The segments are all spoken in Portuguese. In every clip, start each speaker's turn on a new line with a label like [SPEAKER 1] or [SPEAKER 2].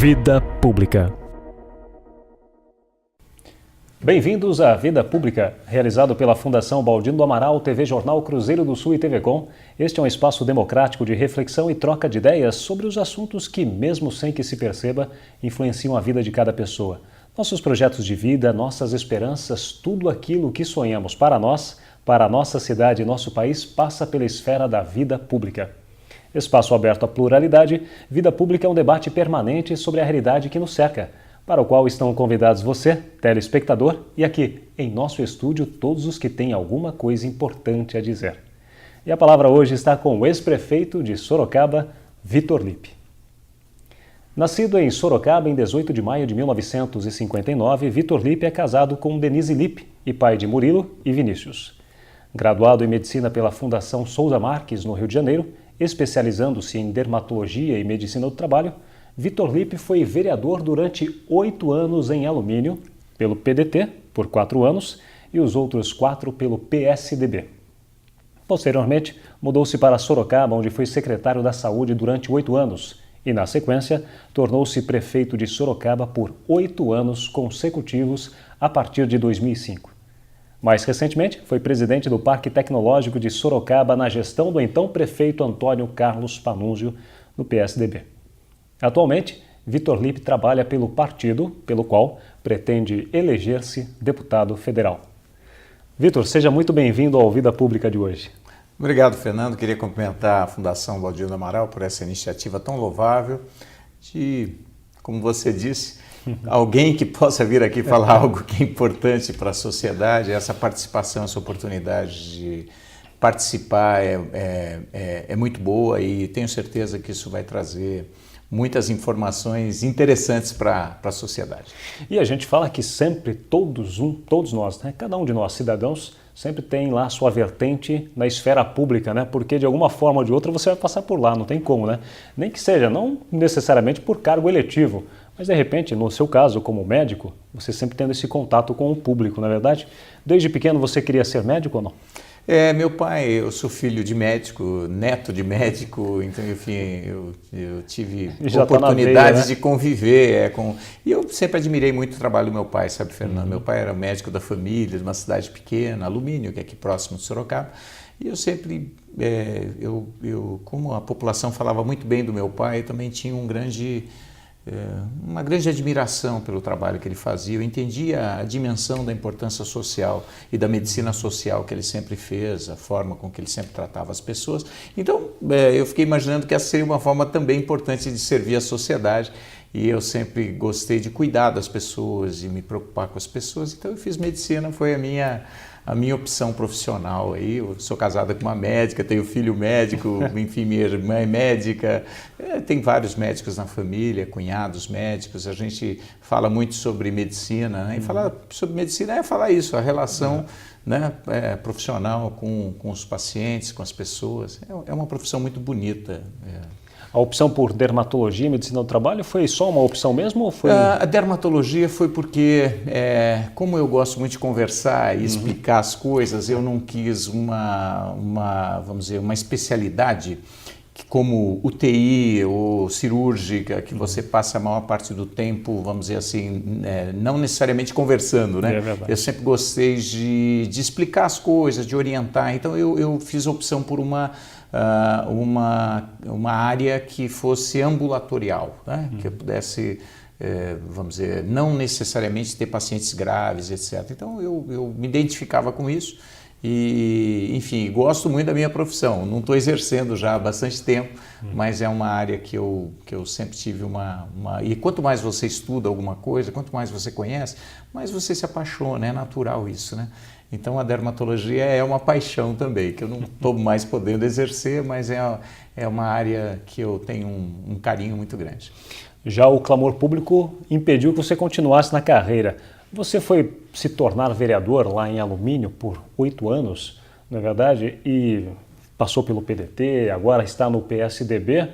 [SPEAKER 1] Vida Pública. Bem-vindos à Vida Pública, realizado pela Fundação Baldino do Amaral, TV Jornal Cruzeiro do Sul e TV Com. Este é um espaço democrático de reflexão e troca de ideias sobre os assuntos que, mesmo sem que se perceba, influenciam a vida de cada pessoa. Nossos projetos de vida, nossas esperanças, tudo aquilo que sonhamos para nós, para a nossa cidade e nosso país, passa pela esfera da vida pública. Espaço aberto à pluralidade, Vida Pública é um debate permanente sobre a realidade que nos cerca, para o qual estão convidados você, telespectador, e aqui, em nosso estúdio, todos os que têm alguma coisa importante a dizer. E a palavra hoje está com o ex-prefeito de Sorocaba, Vitor Lippe. Nascido em Sorocaba em 18 de maio de 1959, Vitor Lippe é casado com Denise Lippe e pai de Murilo e Vinícius. Graduado em Medicina pela Fundação Souza Marques, no Rio de Janeiro, especializando-se em dermatologia e medicina do trabalho, Vitor Lippe foi vereador durante 8 anos em Alumínio, pelo PDT, por 4 anos, e os outros 4 pelo PSDB. Posteriormente, mudou-se para Sorocaba, onde foi secretário da Saúde durante 8 anos, e, na sequência, tornou-se prefeito de Sorocaba por 8 anos consecutivos a partir de 2005. Mais recentemente, foi presidente do Parque Tecnológico de Sorocaba na gestão do então prefeito Antônio Carlos Panunzio, do PSDB. Atualmente, Vitor Lippe trabalha pelo partido pelo qual pretende eleger-se deputado federal. Vitor, seja muito bem-vindo ao Vida Pública de hoje.
[SPEAKER 2] Obrigado, Fernando. Queria cumprimentar a Fundação Baldino do Amaral por essa iniciativa tão louvável de, como você disse, alguém que possa vir aqui falar algo que é importante para a sociedade. Essa participação, essa oportunidade de participar é muito boa e tenho certeza que isso vai trazer muitas informações interessantes para a sociedade.
[SPEAKER 1] E a gente fala que sempre todos nós, né, cada um de nós cidadãos, sempre tem lá sua vertente na esfera pública, né? Porque de alguma forma ou de outra você vai passar por lá, não tem como, né? Nem que seja, não necessariamente por cargo eletivo, mas de repente, no seu caso, como médico, você sempre tendo esse contato com o público, não é verdade? Desde pequeno você queria ser médico ou não?
[SPEAKER 2] Meu pai, eu sou filho de médico, neto de médico, então, enfim, eu tive oportunidades de conviver E eu sempre admirei muito o trabalho do meu pai, sabe, Fernando? Meu pai era médico da família, de uma cidade pequena, Alumínio, que é aqui próximo de Sorocaba, e eu sempre, como a população falava muito bem do meu pai, eu também tinha uma grande admiração pelo trabalho que ele fazia. Eu entendia a dimensão da importância social e da medicina social que ele sempre fez, a forma com que ele sempre tratava as pessoas. Então, eu fiquei imaginando que essa seria uma forma também importante de servir a sociedade e eu sempre gostei de cuidar das pessoas e me preocupar com as pessoas. Então, eu fiz medicina, foi a minha opção profissional aí. Eu sou casada com uma médica, tenho filho médico, enfim, minha irmã é médica, tem vários médicos na família, cunhados médicos, a gente fala muito sobre medicina, né? E falar sobre medicina é falar isso, a relação né, profissional com os pacientes, com as pessoas, é uma profissão muito bonita.
[SPEAKER 1] A opção por dermatologia e medicina do trabalho foi só uma opção mesmo? Ou foi...
[SPEAKER 2] A dermatologia foi porque, como eu gosto muito de conversar e explicar as coisas, eu não quis vamos dizer, uma especialidade como UTI ou cirúrgica, que você passa a maior parte do tempo, vamos dizer assim, não necessariamente conversando, né? Eu sempre gostei de explicar as coisas, de orientar, então eu fiz a opção por uma área que fosse ambulatorial, né? Que eu pudesse, vamos dizer, não necessariamente ter pacientes graves, etc. Então eu me identificava com isso e, enfim, gosto muito da minha profissão. Não estou exercendo já há bastante tempo, mas é uma área que eu sempre tive E quanto mais você estuda alguma coisa, quanto mais você conhece, mais você se apaixona, é natural isso, né? Então a dermatologia é uma paixão também, que eu não estou mais podendo exercer, mas é uma área que eu tenho um carinho muito grande.
[SPEAKER 1] Já o clamor público impediu que você continuasse na carreira. Você foi se tornar vereador lá em Alumínio por 8 anos, não é verdade? E passou pelo PDT, agora está no PSDB.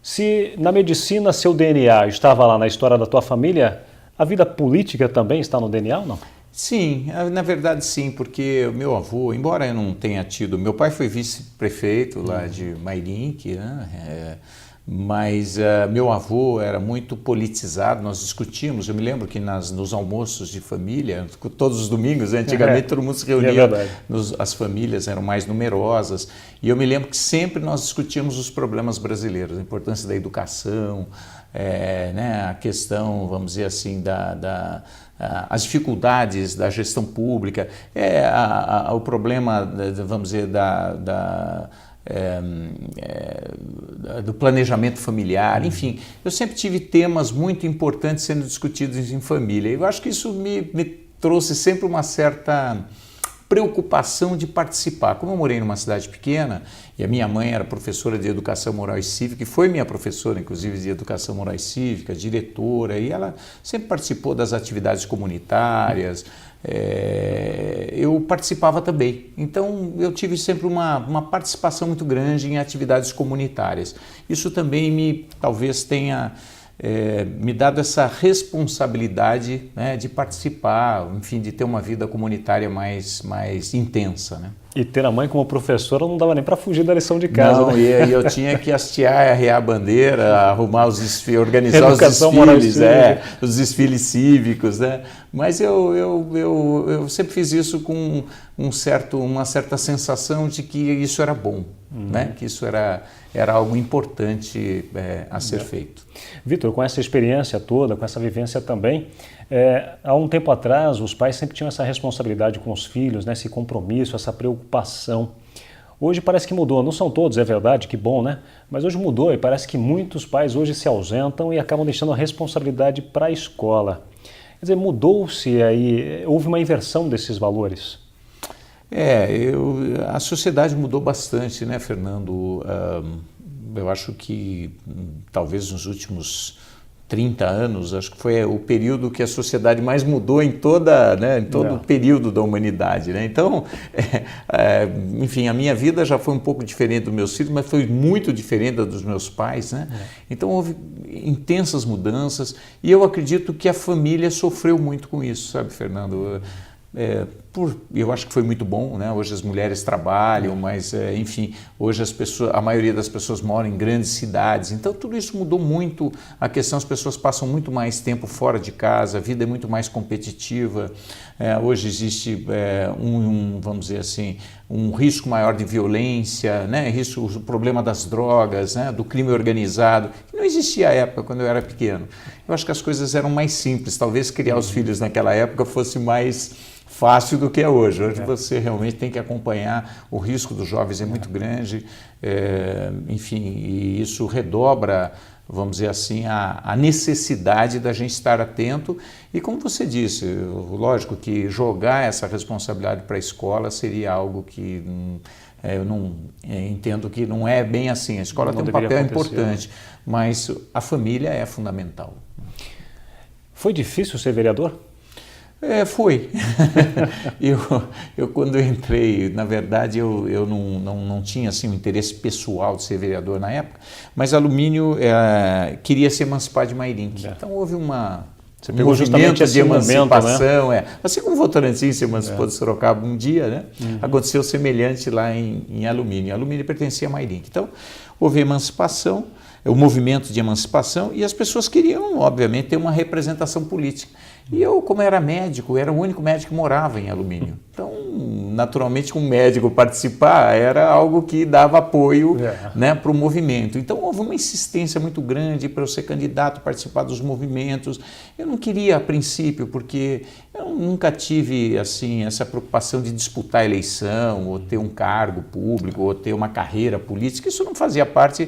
[SPEAKER 1] Se na medicina seu DNA estava lá na história da tua família, a vida política também está no DNA ou não?
[SPEAKER 2] Sim, na verdade sim, porque o meu avô, embora eu não tenha tido... Meu pai foi vice-prefeito lá de Mairink, né? Mas meu avô era muito politizado, nós discutíamos, eu me lembro que nos almoços de família, todos os domingos, antigamente todo mundo se reunia, as famílias eram mais numerosas, e eu me lembro que sempre nós discutíamos os problemas brasileiros, a importância da educação, né, a questão, vamos dizer assim, as dificuldades da gestão pública, o problema, vamos dizer, do planejamento familiar, enfim, eu sempre tive temas muito importantes sendo discutidos em família. Eu acho que isso me trouxe sempre uma certa preocupação de participar. Como eu morei numa cidade pequena e a minha mãe era professora de educação moral e cívica, e foi minha professora, inclusive, de educação moral e cívica, diretora, e ela sempre participou das atividades comunitárias, eu participava também. Então, eu tive sempre uma participação muito grande em atividades comunitárias. Isso também talvez tenha me dado essa responsabilidade, né, de participar, enfim, de ter uma vida comunitária mais intensa, né?
[SPEAKER 1] E ter a mãe como professora não dava nem para fugir da lição de casa.
[SPEAKER 2] Não, né? E eu tinha que hastear, arrear a bandeira, arrumar os desfiles, organizar os desfiles cívicos, né? Mas eu sempre fiz isso com uma certa sensação de que isso era bom, né? Que isso era algo importante a ser feito.
[SPEAKER 1] Vitor, com essa experiência toda, com essa vivência também, há um tempo atrás os pais sempre tinham essa responsabilidade com os filhos, né? Esse compromisso, essa preocupação. Hoje parece que mudou, não são todos, é verdade, que bom, né? Mas hoje mudou e parece que muitos pais hoje se ausentam e acabam deixando a responsabilidade para a escola. Quer dizer, mudou-se aí, houve uma inversão desses valores.
[SPEAKER 2] A sociedade mudou bastante, né, Fernando? Eu acho que talvez nos últimos 30 anos, acho que foi o período que a sociedade mais mudou em todo o período da humanidade, né? Então, enfim, a minha vida já foi um pouco diferente dos meus filhos, mas foi muito diferente da dos meus pais, né? Então houve intensas mudanças e eu acredito que a família sofreu muito com isso, sabe, Fernando? Eu acho que foi muito bom, né? Hoje as mulheres trabalham, mas enfim, hoje a maioria das pessoas moram em grandes cidades, então tudo isso mudou muito a questão, as pessoas passam muito mais tempo fora de casa, a vida é muito mais competitiva, hoje existe vamos dizer assim, um risco maior de violência, né? O problema das drogas, né? Do crime organizado, que não existia à época quando eu era pequeno. Eu acho que as coisas eram mais simples, talvez criar os filhos naquela época fosse mais fácil do que é hoje. Hoje você realmente tem que acompanhar, o risco dos jovens é muito grande, enfim, e isso redobra, vamos dizer assim, a necessidade da gente estar atento e, como você disse, lógico que jogar essa responsabilidade para a escola seria algo que eu não entendo que não é bem assim. A escola tem um papel importante, mas a família é fundamental.
[SPEAKER 1] Foi difícil ser vereador?
[SPEAKER 2] Foi. eu quando eu entrei, na verdade, eu não tinha assim, um interesse pessoal de ser vereador na época, mas Alumínio queria se emancipar de Mairink. Então houve um movimento de emancipação. Né? Assim como o Votorantim se emancipou de Sorocaba um dia, né? Aconteceu semelhante lá em Alumínio. Alumínio pertencia a Mairink. Então houve emancipação, o movimento de emancipação, e as pessoas queriam, obviamente, ter uma representação política. E eu, como era médico, era o único médico que morava em Alumínio. Então, naturalmente, um médico participar era algo que dava apoio, né, para o movimento. Então, houve uma insistência muito grande para eu ser candidato, participar dos movimentos. Eu não queria, a princípio, porque eu nunca tive assim, essa preocupação de disputar a eleição, ou ter um cargo público, ou ter uma carreira política. Isso não fazia parte.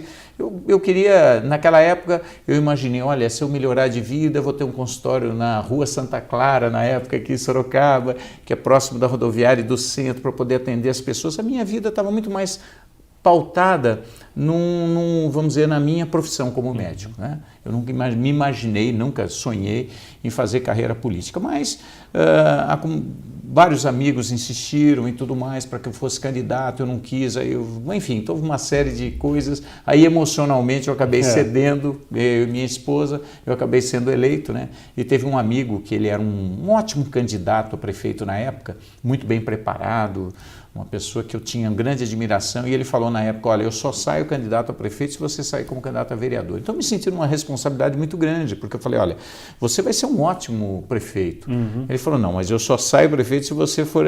[SPEAKER 2] Eu queria, naquela época, eu imaginei, olha, se eu melhorar de vida, eu vou ter um consultório na Rua Santa Clara, na época aqui em Sorocaba, que é próximo da rodoviária e do centro, para poder atender as pessoas. A minha vida estava muito mais pautada vamos dizer, na minha profissão como médico, né? Eu nunca me imaginei, nunca sonhei em fazer carreira política, mas vários amigos insistiram e tudo mais para que eu fosse candidato, eu não quis, enfim, houve uma série de coisas, aí emocionalmente eu acabei cedendo, eu e minha esposa, eu acabei sendo eleito, né? E teve um amigo que ele era um ótimo candidato a prefeito na época, muito bem preparado, uma pessoa que eu tinha grande admiração, e ele falou na época, olha, eu só saio candidato a prefeito se você sair como candidato a vereador. Então, eu me senti numa responsabilidade muito grande, porque eu falei, olha, você vai ser um ótimo prefeito. Ele falou, não, mas eu só saio prefeito se você for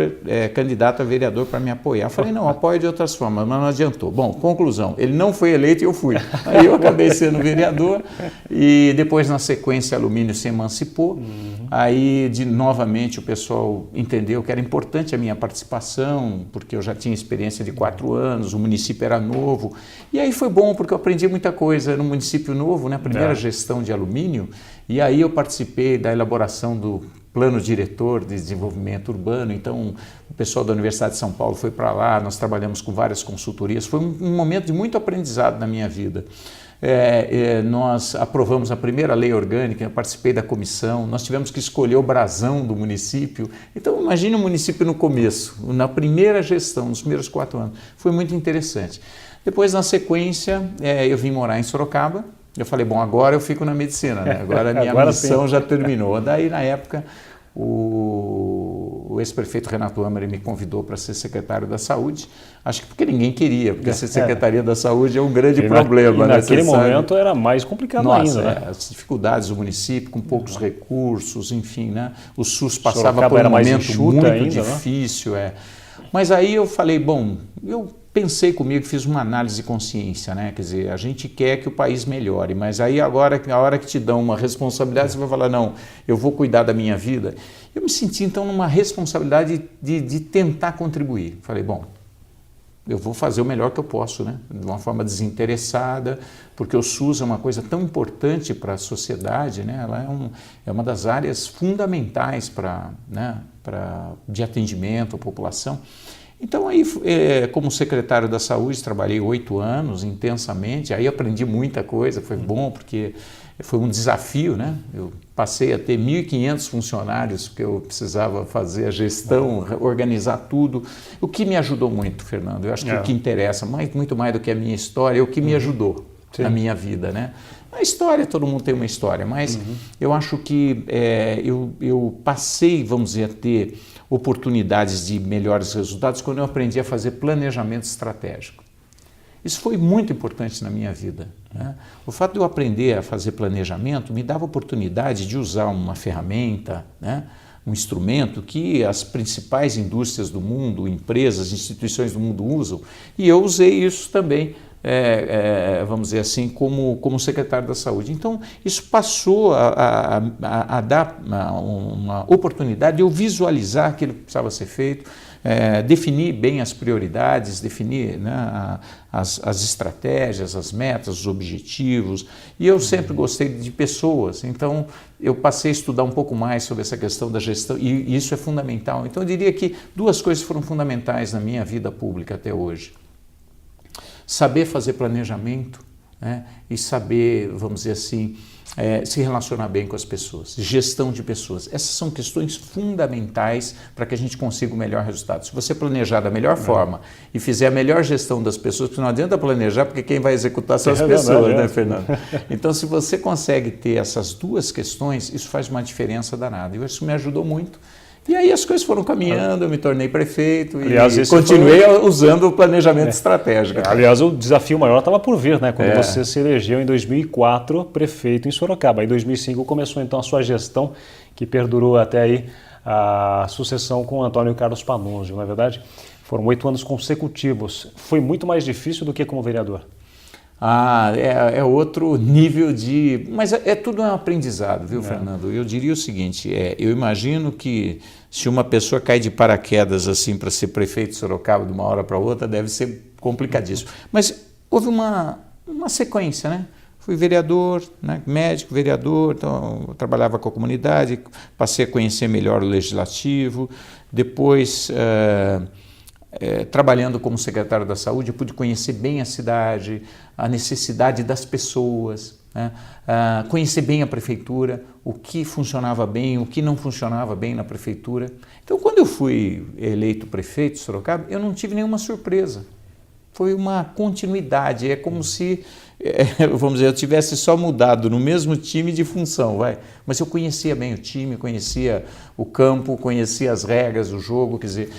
[SPEAKER 2] candidato a vereador para me apoiar. Eu falei, não, apoio de outras formas, mas não adiantou. Bom, conclusão, ele não foi eleito e eu fui. Aí eu acabei sendo vereador e depois, na sequência, a Alumínio se emancipou. Aí, novamente, o pessoal entendeu que era importante a minha participação, porque eu já tinha experiência de 4 anos, o município era novo. E aí foi bom, porque eu aprendi muita coisa no município novo, né? A primeira gestão de alumínio. E aí eu participei da elaboração do plano diretor de desenvolvimento urbano. Então, o pessoal da Universidade de São Paulo foi para lá, nós trabalhamos com várias consultorias. Foi um momento de muito aprendizado na minha vida. Nós aprovamos a primeira lei orgânica, eu participei da comissão, nós tivemos que escolher o brasão do município. Então, imagine o município no começo, na primeira gestão, nos primeiros 4 anos. Foi muito interessante. Depois, na sequência, eu vim morar em Sorocaba. Eu falei, bom, agora eu fico na medicina, né? Agora a minha missão já terminou. Daí, na época, o ex-prefeito Renato Amari me convidou para ser secretário da Saúde, acho que porque ninguém queria, porque ser Secretaria da Saúde é um grande problema.
[SPEAKER 1] Naquele momento era mais complicado ainda, né?
[SPEAKER 2] As dificuldades do município, com poucos recursos, enfim, né? O SUS passava por um momento muito ainda, difícil. Mas aí eu falei, bom, eu pensei comigo, fiz uma análise de consciência, né? Quer dizer, a gente quer que o país melhore, mas aí agora, a hora que te dão uma responsabilidade, você vai falar, não, eu vou cuidar da minha vida. Eu me senti, então, numa responsabilidade de tentar contribuir. Falei, bom, eu vou fazer o melhor que eu posso, né? De uma forma desinteressada, porque o SUS é uma coisa tão importante para a sociedade, né? Ela é uma das áreas fundamentais de atendimento à população. Então, aí, como secretário da Saúde, trabalhei 8 anos intensamente, aí aprendi muita coisa, foi bom, porque foi um desafio, né? Eu passei a ter 1.500 funcionários, porque eu precisava fazer a gestão, organizar tudo, o que me ajudou muito, Fernando. Eu acho que o que interessa, muito mais do que a minha história, é o que me ajudou na minha vida, né? A história, todo mundo tem uma história, mas eu acho que eu passei, vamos dizer, a ter oportunidades de melhores resultados quando eu aprendi a fazer planejamento estratégico. Isso foi muito importante na minha vida, né? O fato de eu aprender a fazer planejamento me dava a oportunidade de usar uma ferramenta, né? Um instrumento que as principais indústrias do mundo, empresas, instituições do mundo usam, e eu usei isso também, vamos dizer assim, como secretário da Saúde. Então, isso passou a dar uma oportunidade de eu visualizar aquilo que precisava ser feito, definir bem as prioridades, definir, né, as estratégias, as metas, os objetivos. E eu sempre gostei de pessoas, então eu passei a estudar um pouco mais sobre essa questão da gestão, e isso é fundamental. Então, eu diria que 2 coisas foram fundamentais na minha vida pública até hoje. Saber fazer planejamento, né, e saber, vamos dizer assim, se relacionar bem com as pessoas, gestão de pessoas. Essas são questões fundamentais para que a gente consiga o melhor resultado. Se você planejar da melhor forma e fizer a melhor gestão das pessoas, porque não adianta planejar, porque quem vai executar são as pessoas, né, Fernando? Então, se você consegue ter essas 2 questões, isso faz uma diferença danada. E isso me ajudou muito. E aí as coisas foram caminhando, eu me tornei prefeito, aliás, e continuei usando o planejamento estratégico.
[SPEAKER 1] Aliás, o desafio maior estava por vir, né? Quando você se elegeu em 2004 prefeito em Sorocaba. Em 2005 começou então a sua gestão, que perdurou até aí a sucessão com Antônio Carlos Pannunzio, não é verdade? Foram 8 anos consecutivos. Foi muito mais difícil do que como vereador?
[SPEAKER 2] É outro nível de... Mas tudo um aprendizado, viu, Fernando? Eu diria o seguinte, eu imagino que se uma pessoa cai de paraquedas assim para ser prefeito de Sorocaba de uma hora para outra, deve ser complicadíssimo. Mas houve uma sequência, né? Fui vereador, né? Médico, vereador, então eu trabalhava com a comunidade, passei a conhecer melhor o legislativo, depois... trabalhando como secretário da Saúde, eu pude conhecer bem a cidade, a necessidade das pessoas, né? Conhecer bem a prefeitura, o que funcionava bem, o que não funcionava bem na prefeitura. Então, quando eu fui eleito prefeito de Sorocaba, eu não tive nenhuma surpresa. Foi uma continuidade, é como se vamos dizer, eu tivesse só mudado no mesmo time de função, mas eu conhecia bem o time, conhecia o campo, conhecia as regras do jogo, quer dizer,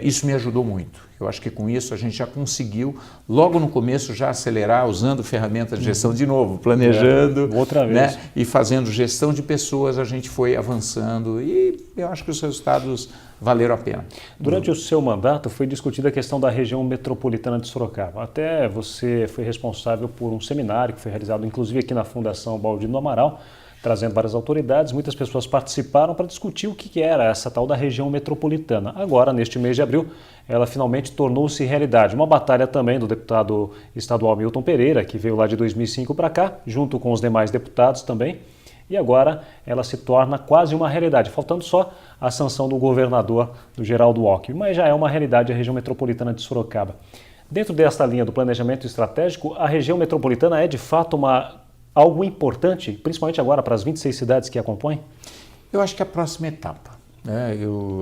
[SPEAKER 2] isso me ajudou muito. Eu acho que com isso a gente já conseguiu, logo no começo, já acelerar, usando ferramentas de gestão de novo, planejando,
[SPEAKER 1] outra vez,
[SPEAKER 2] né, e fazendo gestão de pessoas, a gente foi avançando e eu acho que os resultados valeram a pena.
[SPEAKER 1] Durante o seu mandato foi discutida a questão da região metropolitana de Sorocaba. Até você foi responsável por um seminário que foi realizado inclusive aqui na Fundação Baldino do Amaral, trazendo várias autoridades, muitas pessoas participaram para discutir o que era essa tal da região metropolitana. Agora, neste mês de abril, ela finalmente tornou-se realidade. Uma batalha também do deputado estadual Milton Pereira, que veio lá de 2005 para cá, junto com os demais deputados também, e agora ela se torna quase uma realidade, faltando só a sanção do governador, do Geraldo Alckmin, mas já é uma realidade a região metropolitana de Sorocaba. Dentro desta linha do planejamento estratégico, a região metropolitana é de fato algo importante, principalmente agora para as 26 cidades que a compõem?
[SPEAKER 2] Eu acho que é a próxima etapa.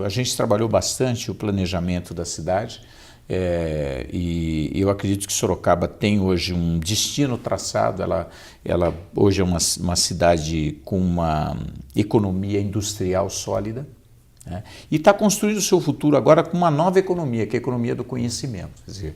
[SPEAKER 2] A gente trabalhou bastante o planejamento da cidade e eu acredito que Sorocaba tem hoje um destino traçado, ela hoje é uma cidade com uma economia industrial sólida, né? E está construindo o seu futuro agora com uma nova economia, que é a economia do conhecimento. Quer dizer,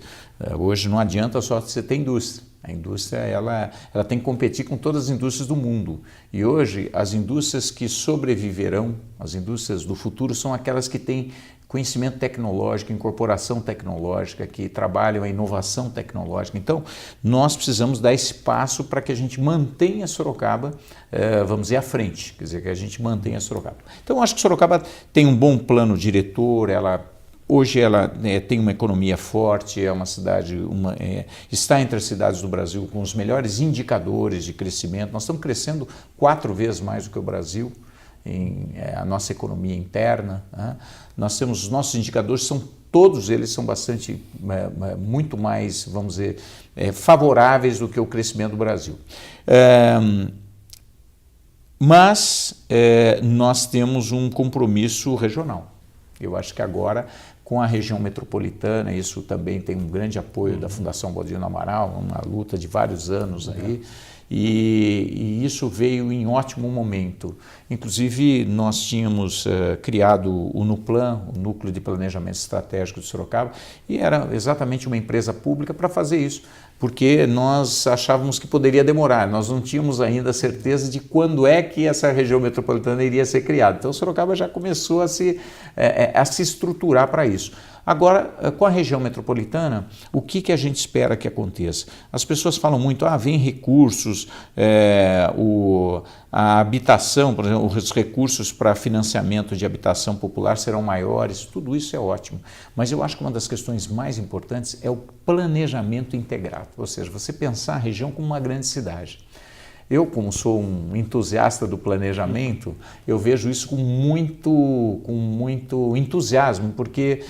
[SPEAKER 2] hoje não adianta só você ter indústria. A indústria ela tem que competir com todas as indústrias do mundo. E hoje as indústrias que sobreviverão, as indústrias do futuro, são aquelas que têm conhecimento tecnológico, incorporação tecnológica, que trabalham a inovação tecnológica. Então, nós precisamos dar esse passo para que a gente mantenha Sorocaba, vamos dizer, à frente, quer dizer, que a gente mantenha Sorocaba. Então, eu acho que Sorocaba tem um bom plano diretor, hoje ela tem uma economia forte, é uma cidade, está entre as cidades do Brasil com os melhores indicadores de crescimento. Nós estamos crescendo 4 vezes mais do que o Brasil, a nossa economia interna, né? Nós temos, os nossos indicadores todos eles são bastante, muito mais, vamos dizer, favoráveis do que o crescimento do Brasil. Mas nós temos um compromisso regional. Eu acho que agora, com a região metropolitana, isso também tem um grande apoio da Fundação Baldino do Amaral, uma luta de vários anos aí, e isso veio em ótimo momento. Inclusive, nós tínhamos criado o NUPLAN, o Núcleo de Planejamento Estratégico de Sorocaba, e era exatamente uma empresa pública para fazer isso, porque nós achávamos que poderia demorar, nós não tínhamos ainda certeza de quando é que essa região metropolitana iria ser criada. Então, Sorocaba já começou a se estruturar para isso. Agora, com a região metropolitana, o que a gente espera que aconteça? As pessoas falam muito, vem recursos, a habitação, por exemplo, os recursos para financiamento de habitação popular serão maiores, tudo isso é ótimo. Mas eu acho que uma das questões mais importantes é o planejamento integrado, ou seja, você pensar a região como uma grande cidade. Eu, como sou um entusiasta do planejamento, eu vejo isso com muito entusiasmo, porque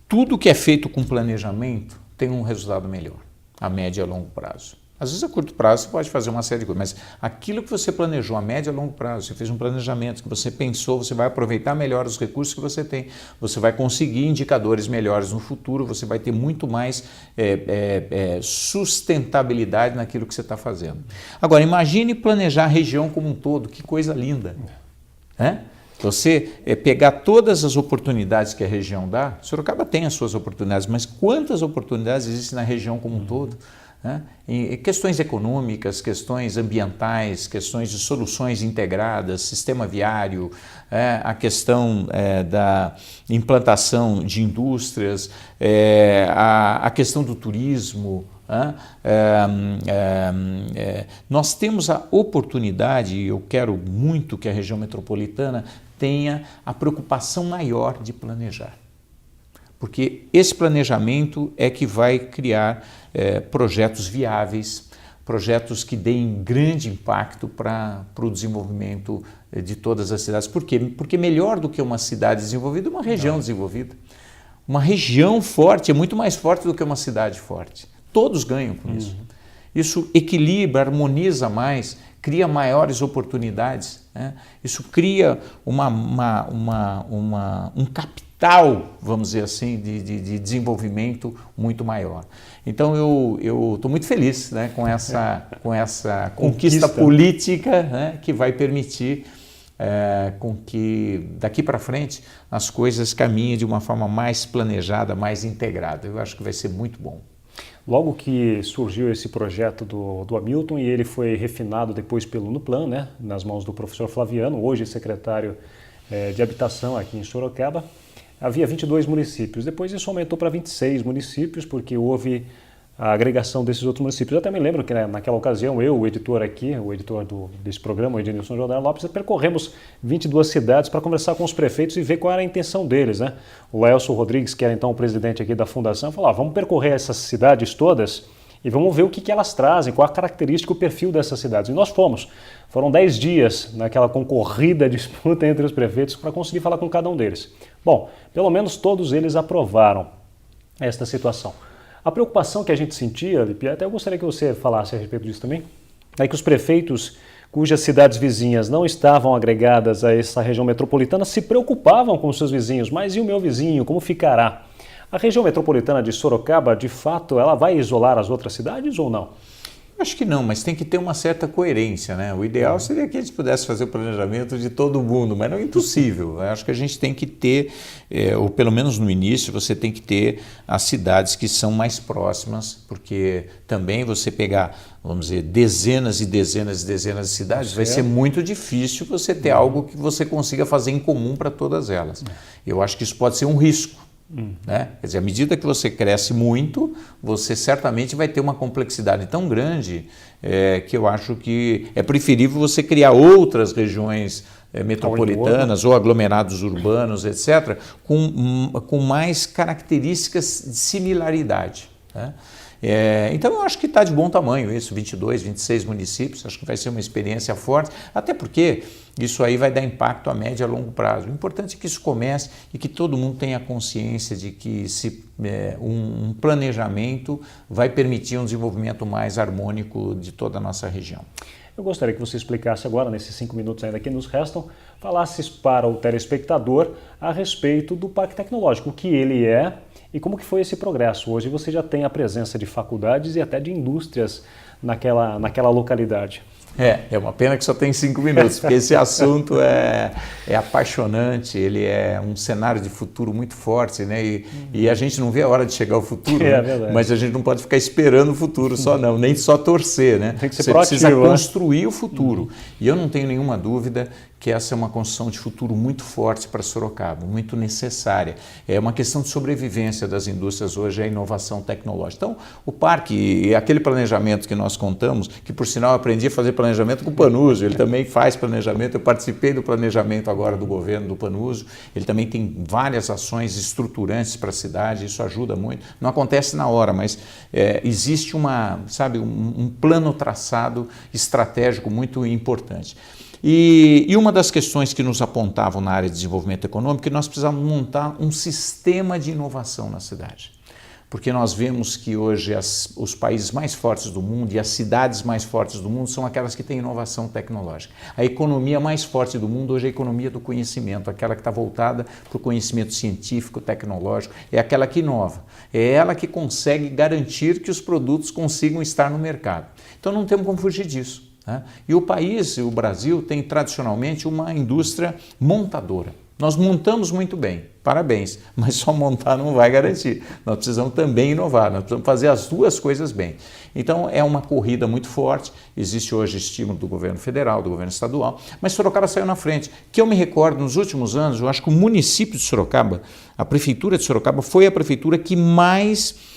[SPEAKER 2] tudo que é feito com planejamento tem um resultado melhor, a médio e a longo prazo. Às vezes a curto prazo você pode fazer uma série de coisas, mas aquilo que você planejou a médio e a longo prazo, você fez um planejamento que você pensou, você vai aproveitar melhor os recursos que você tem, você vai conseguir indicadores melhores no futuro, você vai ter muito mais sustentabilidade naquilo que você está fazendo. Agora, imagine planejar a região como um todo, que coisa linda, né? Você pegar todas as oportunidades que a região dá, Sorocaba tem as suas oportunidades, mas quantas oportunidades existem na região como um todo? Né? Em questões econômicas, questões ambientais, questões de soluções integradas, sistema viário, a questão da implantação de indústrias, a questão do turismo. Nós temos a oportunidade, e eu quero muito que a região metropolitana tenha a preocupação maior de planejar. Porque esse planejamento é que vai criar projetos viáveis, projetos que deem grande impacto para o desenvolvimento de todas as cidades. Por quê? Porque melhor do que uma cidade desenvolvida, uma região desenvolvida. Uma região forte é muito mais forte do que uma cidade forte. Todos ganham com isso. Isso equilibra, harmoniza mais, cria maiores oportunidades, né? Isso cria um capital capital, vamos dizer assim, de desenvolvimento muito maior. Então eu estou muito feliz, né, com essa conquista política, né, que vai permitir com que daqui para frente as coisas caminhem de uma forma mais planejada, mais integrada. Eu acho que vai ser muito bom.
[SPEAKER 1] Logo que surgiu esse projeto do Hamilton e ele foi refinado depois pelo Nuplan, né, nas mãos do professor Flaviano, hoje secretário de Habitação aqui em Sorocaba, havia 22 municípios. Depois isso aumentou para 26 municípios, porque houve a agregação desses outros municípios. Eu até me lembro que naquela ocasião eu, o editor aqui, o editor desse programa, o Ednilson Jordão Lopes, percorremos 22 cidades para conversar com os prefeitos e ver qual era a intenção deles, né? O Elcio Rodrigues, que era então o presidente aqui da fundação, falou, vamos percorrer essas cidades todas e vamos ver o que elas trazem, qual a característica, o perfil dessas cidades. E nós fomos. Foram 10 dias naquela concorrida disputa entre os prefeitos para conseguir falar com cada um deles. Bom, pelo menos todos eles aprovaram esta situação. A preocupação que a gente sentia, Lipe, até eu gostaria que você falasse a respeito disso também, é que os prefeitos cujas cidades vizinhas não estavam agregadas a essa região metropolitana se preocupavam com os seus vizinhos. Mas e o meu vizinho, como ficará? A região metropolitana de Sorocaba, de fato, ela vai isolar as outras cidades ou não?
[SPEAKER 2] Acho que não, mas tem que ter uma certa coerência, né? O ideal seria que a gente pudesse fazer o planejamento de todo mundo, mas não é impossível. Eu acho que a gente tem que ter, ou pelo menos no início, você tem que ter as cidades que são mais próximas, porque também você pegar, vamos dizer, dezenas e dezenas e dezenas de cidades, vai ser muito difícil você ter algo que você consiga fazer em comum para todas elas. Eu acho que isso pode ser um risco. Né? Quer dizer, à medida que você cresce muito, você certamente vai ter uma complexidade tão grande que eu acho que é preferível você criar outras regiões metropolitanas ou aglomerados urbanos, etc., com mais características de similaridade. Né? Então eu acho que está de bom tamanho isso, 22, 26 municípios, acho que vai ser uma experiência forte, até porque isso aí vai dar impacto a médio e a longo prazo. O importante é que isso comece e que todo mundo tenha consciência de que um planejamento vai permitir um desenvolvimento mais harmônico de toda a nossa região.
[SPEAKER 1] Eu gostaria que você explicasse agora, nesses 5 minutos ainda que nos restam, falasses para o telespectador a respeito do Parque Tecnológico, o que ele é e como que foi esse progresso. Hoje você já tem a presença de faculdades e até de indústrias naquela localidade.
[SPEAKER 2] É uma pena que só tem 5 minutos, porque esse assunto é apaixonante, ele é um cenário de futuro muito forte, né? E a gente não vê a hora de chegar ao futuro, né? Mas a gente não pode ficar esperando o futuro só não, nem só torcer, né?
[SPEAKER 1] Tem que ser
[SPEAKER 2] Você
[SPEAKER 1] proativo,
[SPEAKER 2] precisa construir o futuro. E eu não tenho nenhuma dúvida que essa é uma construção de futuro muito forte para Sorocaba, muito necessária. É uma questão de sobrevivência das indústrias hoje, é a inovação tecnológica. Então, o parque e aquele planejamento que nós contamos, que por sinal eu aprendi a fazer planejamento com o Panuzio, ele também faz planejamento, eu participei do planejamento agora do governo do Panuzio, ele também tem várias ações estruturantes para a cidade, isso ajuda muito. Não acontece na hora, mas existe um plano traçado estratégico muito importante. E uma das questões que nos apontavam na área de desenvolvimento econômico é que nós precisamos montar um sistema de inovação na cidade. Porque nós vemos que hoje os países mais fortes do mundo e as cidades mais fortes do mundo são aquelas que têm inovação tecnológica. A economia mais forte do mundo hoje é a economia do conhecimento, aquela que está voltada para o conhecimento científico, tecnológico, é aquela que inova. É ela que consegue garantir que os produtos consigam estar no mercado. Então não temos como fugir disso. E o país, o Brasil, tem tradicionalmente uma indústria montadora. Nós montamos muito bem, parabéns, mas só montar não vai garantir. Nós precisamos também inovar, nós precisamos fazer as duas coisas bem. Então é uma corrida muito forte, existe hoje estímulo do governo federal, do governo estadual, mas Sorocaba saiu na frente. Que eu me recordo, nos últimos anos, eu acho que o município de Sorocaba, a prefeitura de Sorocaba, foi a prefeitura que mais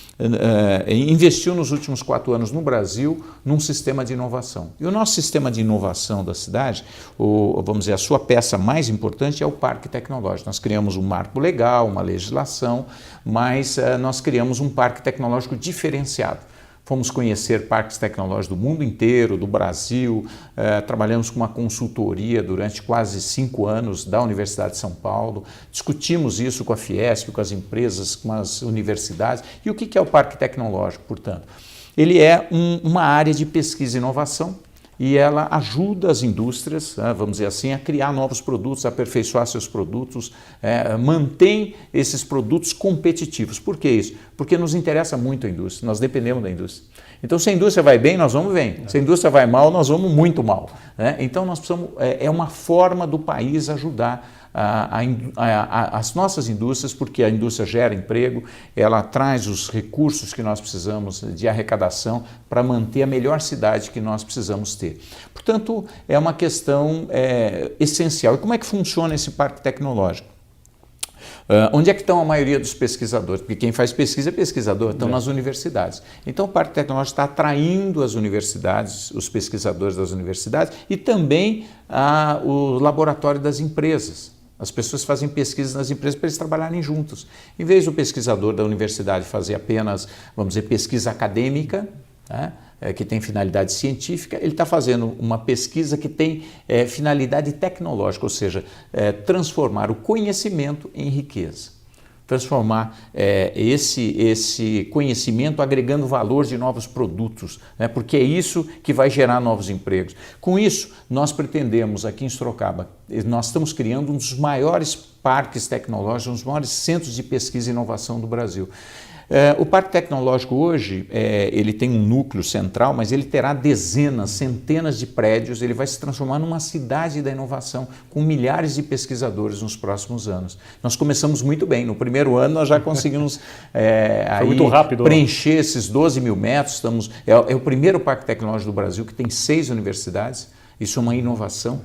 [SPEAKER 2] investiu nos últimos 4 anos no Brasil num sistema de inovação. E o nosso sistema de inovação da cidade, vamos dizer, a sua peça mais importante é o Parque Tecnológico. Nós criamos um marco legal, uma legislação, mas nós criamos um parque tecnológico diferenciado. Fomos conhecer parques tecnológicos do mundo inteiro, do Brasil, trabalhamos com uma consultoria durante quase 5 anos da Universidade de São Paulo, discutimos isso com a Fiesp, com as empresas, com as universidades. E o que é o Parque Tecnológico, portanto? Ele é uma área de pesquisa e inovação, e ela ajuda as indústrias, vamos dizer assim, a criar novos produtos, a aperfeiçoar seus produtos, mantém esses produtos competitivos. Por que isso? Porque nos interessa muito a indústria, nós dependemos da indústria. Então, se a indústria vai bem, nós vamos bem. Se a indústria vai mal, nós vamos muito mal. Então, nós precisamos, é uma forma do país ajudar as nossas indústrias, porque a indústria gera emprego, ela traz os recursos que nós precisamos de arrecadação para manter a melhor cidade que nós precisamos ter. Portanto, é uma questão essencial. E como é que funciona esse parque tecnológico? Onde é que estão a maioria dos pesquisadores? Porque quem faz pesquisa é pesquisador, estão nas universidades. Então o Parque Tecnológico está atraindo as universidades, os pesquisadores das universidades e também o laboratório das empresas. As pessoas fazem pesquisas nas empresas para eles trabalharem juntos. Em vez do pesquisador da universidade fazer apenas, vamos dizer, pesquisa acadêmica, que tem finalidade científica, ele está fazendo uma pesquisa que tem finalidade tecnológica, ou seja, transformar o conhecimento em riqueza. Transformar esse conhecimento agregando valor de novos produtos, porque é isso que vai gerar novos empregos. Com isso, nós pretendemos aqui em Sorocaba, nós estamos criando um dos maiores parques tecnológicos, um dos maiores centros de pesquisa e inovação do Brasil. O Parque Tecnológico hoje, ele tem um núcleo central, mas ele terá dezenas, centenas de prédios, ele vai se transformar numa cidade da inovação, com milhares de pesquisadores nos próximos anos. Nós começamos muito bem, no primeiro ano nós já conseguimos
[SPEAKER 1] muito rápido,
[SPEAKER 2] preencher esses 12 mil metros, é o primeiro Parque Tecnológico do Brasil que tem 6 universidades, isso é uma inovação.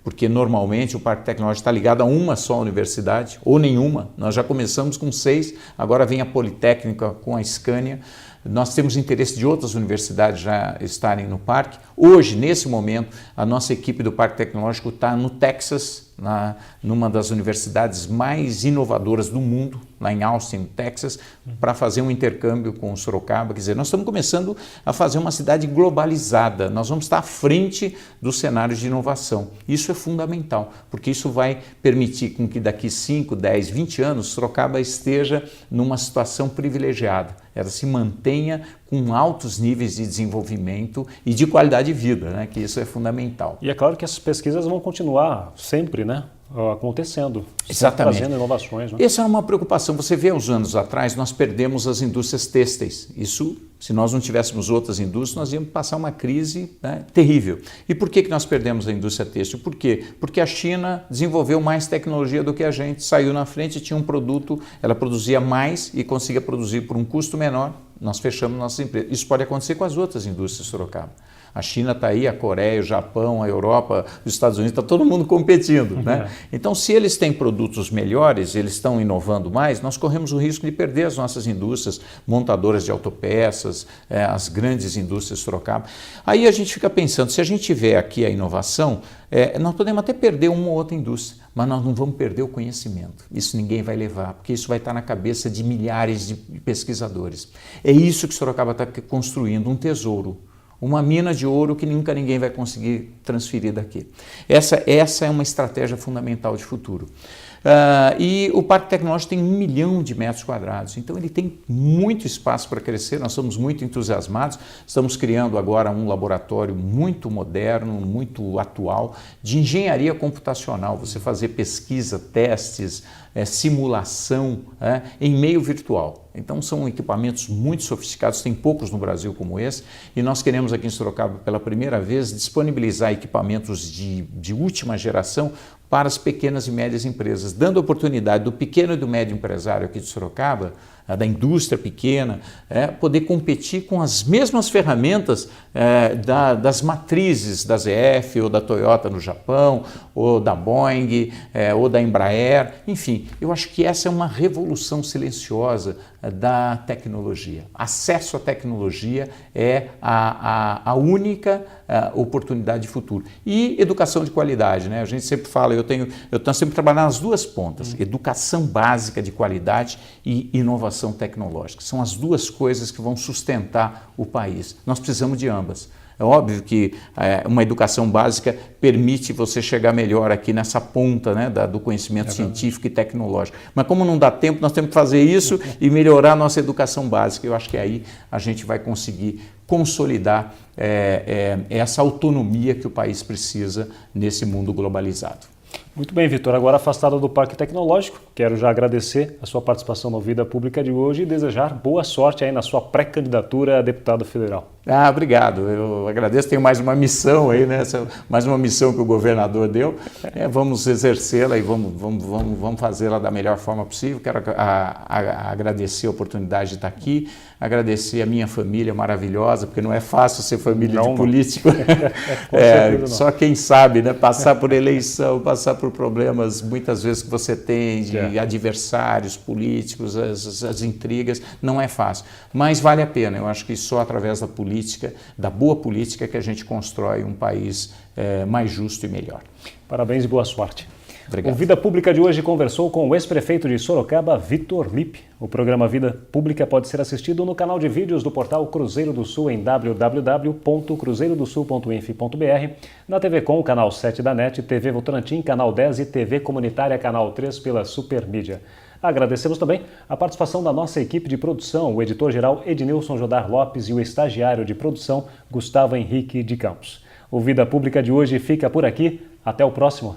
[SPEAKER 2] Porque normalmente o Parque Tecnológico está ligado a uma só universidade, ou nenhuma. Nós já começamos com 6, agora vem a Politécnica com a Scania. Nós temos interesse de outras universidades já estarem no parque. Hoje, nesse momento, a nossa equipe do Parque Tecnológico está no Texas, numa das universidades mais inovadoras do mundo, lá em Austin, Texas, para fazer um intercâmbio com Sorocaba. Quer dizer, nós estamos começando a fazer uma cidade globalizada, nós vamos estar à frente dos cenários de inovação. Isso é fundamental, porque isso vai permitir com que daqui 5, 10, 20 anos Sorocaba esteja numa situação privilegiada, ela se mantenha com altos níveis de desenvolvimento e de qualidade de vida, que isso é fundamental.
[SPEAKER 1] E é claro que essas pesquisas vão continuar sempre, acontecendo,
[SPEAKER 2] exatamente,
[SPEAKER 1] trazendo inovações.
[SPEAKER 2] Essa é uma preocupação. Você vê, uns anos atrás, nós perdemos as indústrias têxteis. Isso, se nós não tivéssemos outras indústrias, nós íamos passar uma crise terrível. E por que nós perdemos a indústria têxtil? Por quê? Porque a China desenvolveu mais tecnologia do que a gente, saiu na frente, tinha um produto, ela produzia mais e conseguia produzir por um custo menor. Nós fechamos nossas empresas. Isso pode acontecer com as outras indústrias de Sorocaba. A China está aí, a Coreia, o Japão, a Europa, os Estados Unidos, está todo mundo competindo. Então, se eles têm produtos melhores, eles estão inovando mais, nós corremos o risco de perder as nossas indústrias, montadoras de autopeças, as grandes indústrias de Sorocaba. Aí a gente fica pensando, se a gente tiver aqui a inovação, nós podemos até perder uma ou outra indústria, mas nós não vamos perder o conhecimento. Isso ninguém vai levar, porque isso vai estar na cabeça de milhares de pesquisadores. É isso que Sorocaba está construindo, um tesouro. Uma mina de ouro que nunca ninguém vai conseguir transferir daqui. Essa é uma estratégia fundamental de futuro. E o Parque Tecnológico tem 1 milhão de metros quadrados, então ele tem muito espaço para crescer, nós estamos muito entusiasmados, estamos criando agora um laboratório muito moderno, muito atual, de engenharia computacional, você fazer pesquisa, testes, simulação em meio virtual. Então são equipamentos muito sofisticados, tem poucos no Brasil como esse, e nós queremos aqui em Sorocaba pela primeira vez disponibilizar equipamentos de última geração para as pequenas e médias empresas, dando oportunidade do pequeno e do médio empresário aqui de Sorocaba, da indústria pequena, poder competir com as mesmas ferramentas das matrizes da ZF ou da Toyota no Japão, ou da Boeing, ou da Embraer, enfim, eu acho que essa é uma revolução silenciosa da tecnologia. Acesso à tecnologia é a única oportunidade de futuro. E educação de qualidade, A gente sempre fala, eu tenho sempre trabalhando nas duas pontas, educação básica de qualidade e inovação tecnológica. São as duas coisas que vão sustentar o país. Nós precisamos de ambas. É óbvio que uma educação básica permite você chegar melhor aqui nessa ponta, né, do conhecimento científico e tecnológico. Mas como não dá tempo, nós temos que fazer isso e melhorar a nossa educação básica. Eu acho que aí a gente vai conseguir consolidar essa autonomia que o país precisa nesse mundo globalizado.
[SPEAKER 1] Muito bem, Vitor. Agora afastado do Parque Tecnológico, quero já agradecer a sua participação no Vida Pública de hoje e desejar boa sorte aí na sua pré-candidatura a deputado federal.
[SPEAKER 2] Obrigado. Eu agradeço. Tenho mais uma missão aí, né? Mais uma missão que o governador deu. Vamos exercê-la e vamos fazê-la da melhor forma possível. Quero agradecer a oportunidade de estar aqui, agradecer a minha família maravilhosa, porque não é fácil ser família de político. Só quem sabe, né? Passar por eleição, passar por problemas muitas vezes que você tem de adversários políticos, as intrigas, não é fácil. Mas vale a pena. Eu acho que só através da política, da boa política, que a gente constrói um país mais justo e melhor.
[SPEAKER 1] Parabéns e boa sorte.
[SPEAKER 2] Obrigado.
[SPEAKER 1] O Vida Pública de hoje conversou com o ex-prefeito de Sorocaba, Vitor Lippe. O programa Vida Pública pode ser assistido no canal de vídeos do portal Cruzeiro do Sul em www.cruzeirodosul.inf.br, na TV Com, canal 7 da NET, TV Votorantim, canal 10 e TV Comunitária, canal 3 pela Supermídia. Agradecemos também a participação da nossa equipe de produção, o editor-geral Ednilson Jodar Lopes e o estagiário de produção Gustavo Henrique de Campos. O Vida Pública de hoje fica por aqui. Até o próximo.